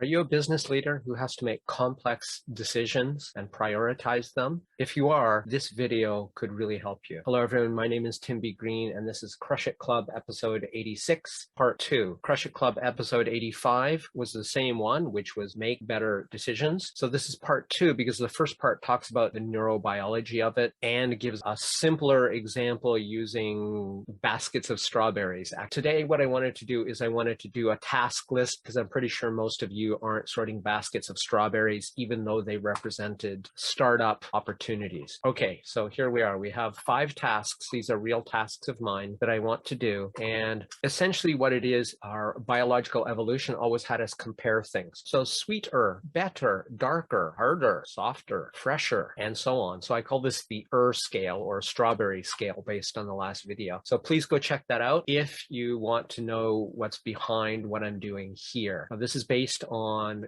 Are you a business leader who has to make complex decisions and prioritize them? If you are, this video could really help you. Hello everyone, my name is 𝗕𝗲𝗁 and this is Crush It Club episode 86, part 2. Crush It Club episode 85 was the same one, which was make better decisions. So this is part 2 because the first part talks about the neurobiology of it and gives a simpler example using baskets of strawberries. Today what I wanted to do is I wanted to do a task list because I'm pretty sure most of you aren't sorting baskets of strawberries, even though they represented startup opportunities. Okay, so here we are. We have 5 tasks. These are real tasks of mine that I want to do. And essentially what it is, our biological evolution always had us compare things. So sweeter, better, darker, harder, softer, fresher, and so on. So I call this the scale or strawberry scale based on the last video. So please go check that out if you want to know what's behind what I'm doing here. Now, this is based on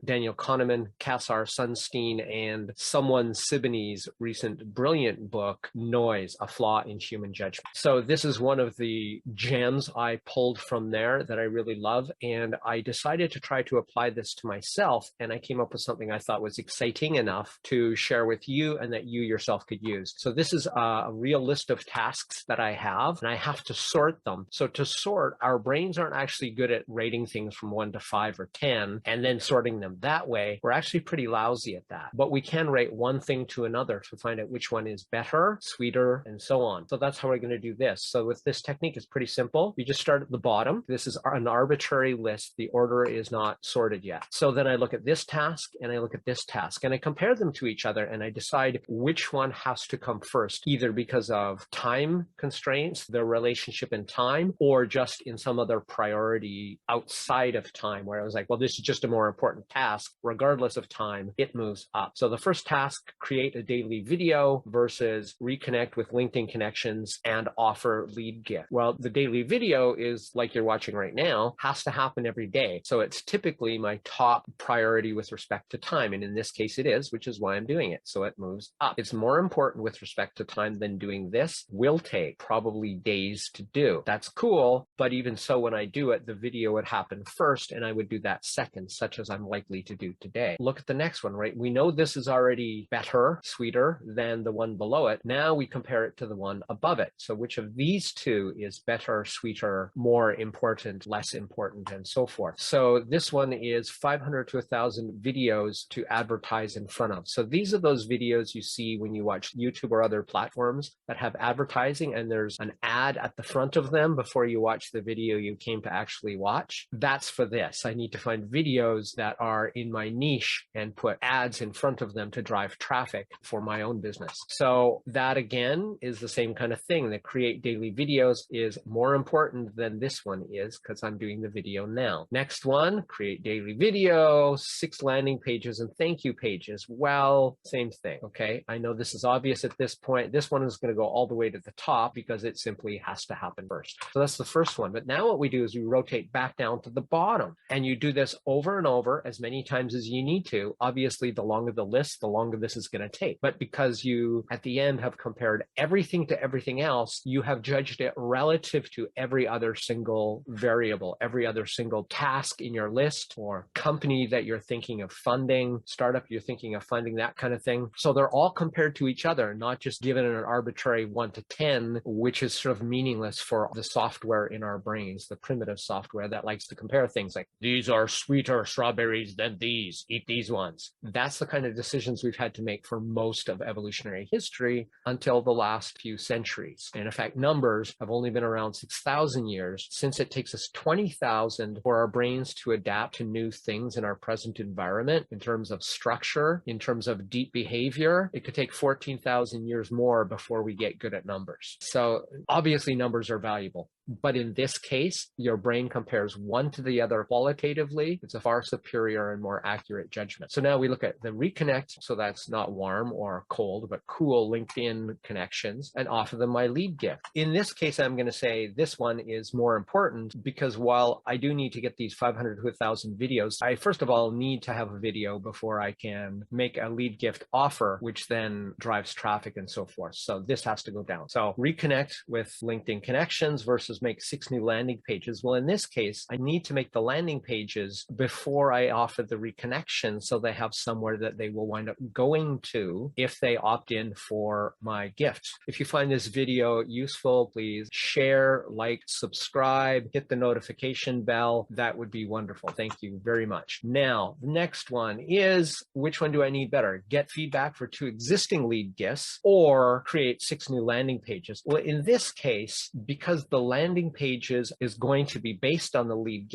Daniel Kahneman, Sunstein, and someone Sibony's recent brilliant book, Noise, A Flaw in Human Judgment. So this is one of the gems I pulled from there that I really love, and I decided to try to apply this to myself, and I came up with something I thought was exciting enough to share with you and that you yourself could use. So this is a real list of tasks that I have, and I have to sort them. So to sort, our brains aren't actually good at rating things from 1 to 5 or 10, and then sorting them that way. We're actually pretty lousy at that. But we can rate one thing to another to find out which one is better, sweeter, and so on. So that's how we're going to do this. So with this technique, it's pretty simple. You just start at the bottom. This is an arbitrary list. The order is not sorted yet. So then I look at this task and I look at this task and I compare them to each other and I decide which one has to come first, either because of time constraints, their relationship in time, or just in some other priority outside of time where I was like, well, this is just a more important task. Regardless of time, it moves up. So the first task, create a daily video versus reconnect with LinkedIn connections and offer lead gift. Well, the daily video is like you're watching right now, has to happen every day. So it's typically my top priority with respect to time. And in this case it is, which is why I'm doing it. So it moves up. It's more important with respect to time than doing this. Will take probably days to do. That's cool. But even so, when I do it, the video would happen first and I would do that second, such as I'm likely to do today. Look at the next one, right? We know this is already better, sweeter than the one below it. Now we compare it to the one above it. So which of these two is better, sweeter, more important, less important, and so forth? So this one is 500 to 1,000 videos to advertise in front of. So these are those videos you see when you watch YouTube or other platforms that have advertising and there's an ad at the front of them before you watch the video you came to actually watch. That's for this. I need to find videos that are in my niche and put ads in front of them to drive traffic for my own business. So that again is the same kind of thing. That create daily videos is more important than this one is because I'm doing the video now. Next one, create daily video, 6 landing pages and thank you pages. Well, same thing. Okay, I know this is obvious at this point. This one is going to go all the way to the top because it simply has to happen first. So that's the first one. But now what we do is we rotate back down to the bottom and you do this over and over as many times as you need to. Obviously, the longer the list, the longer this is going to take. But because you at the end have compared everything to everything else, you have judged it relative to every other single variable, every other single task in your list or company that you're thinking of funding, startup you're thinking of funding, that kind of thing. So they're all compared to each other, not just given an arbitrary 1 to 10, which is sort of meaningless for the software in our brains, the primitive software that likes to compare things like, these are sweeter strawberries than these, eat these ones. That's the kind of decisions we've had to make for most of evolutionary history until the last few centuries. And in fact, numbers have only been around 6,000 years, since it takes us 20,000 for our brains to adapt to new things in our present environment in terms of structure, in terms of deep behavior. It could take 14,000 years more before we get good at numbers. So obviously numbers are valuable. But in this case, your brain compares one to the other qualitatively. It's a far superior and more accurate judgment. So now we look at the reconnect. So that's not warm or cold, but cool LinkedIn connections and offer them my lead gift. In this case, I'm going to say this one is more important because while I do need to get these 500 to 1,000 videos, I first of all need to have a video before I can make a lead gift offer, which then drives traffic and so forth. So this has to go down. So reconnect with LinkedIn connections versus decisions, make 6 new landing pages. Well, in this case, I need to make the landing pages before I offer the reconnection so they have somewhere that they will wind up going to if they opt in for my gift. If you find this video useful, please share, like, subscribe, hit the notification bell. That would be wonderful. Thank you very much. Now, the next one is, which one do I need better? Get feedback for 2 existing lead gifts or create 6 new landing pages? Well, in this case, because the landing pages is going to be based on the lead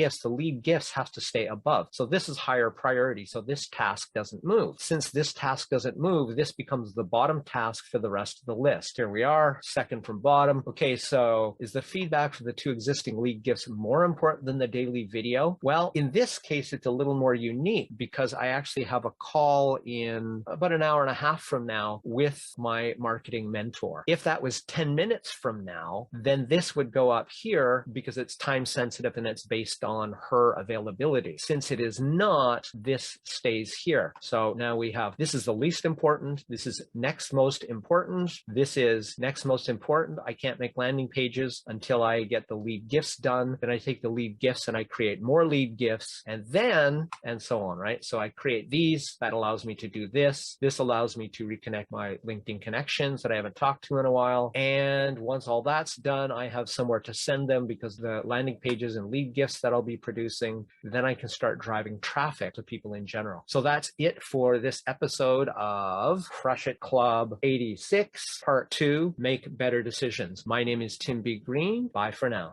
gifts have to stay above. So this is higher priority. So this task doesn't move. Since this task doesn't move, this becomes the bottom task for the rest of the list. Here we are, second from bottom. Okay, so is the feedback for the 2 existing lead gifts more important than the daily video? Well, in this case, it's a little more unique because I actually have a call in about an hour and a half from now with my marketing mentor. If that was 10 minutes from now, then this would go up here because it's time sensitive and it's based on her availability. Since it is not, this stays here. So now we have, this is the least important. This is next most important. This is next most important. I can't make landing pages until I get the lead gifts done. Then I take the lead gifts and I create more lead gifts and then, and so on, right? So I create these, that allows me to do this. This allows me to reconnect my LinkedIn connections that I haven't talked to in a while. And once all that's done, I have somewhere to send them because the landing pages and lead gifts that I'll be producing, then I can start driving traffic to people in general. So that's it for this episode of Crush It Club 86, Part 2, Make Better Decisions. My name is Tim B. Green. Bye for now.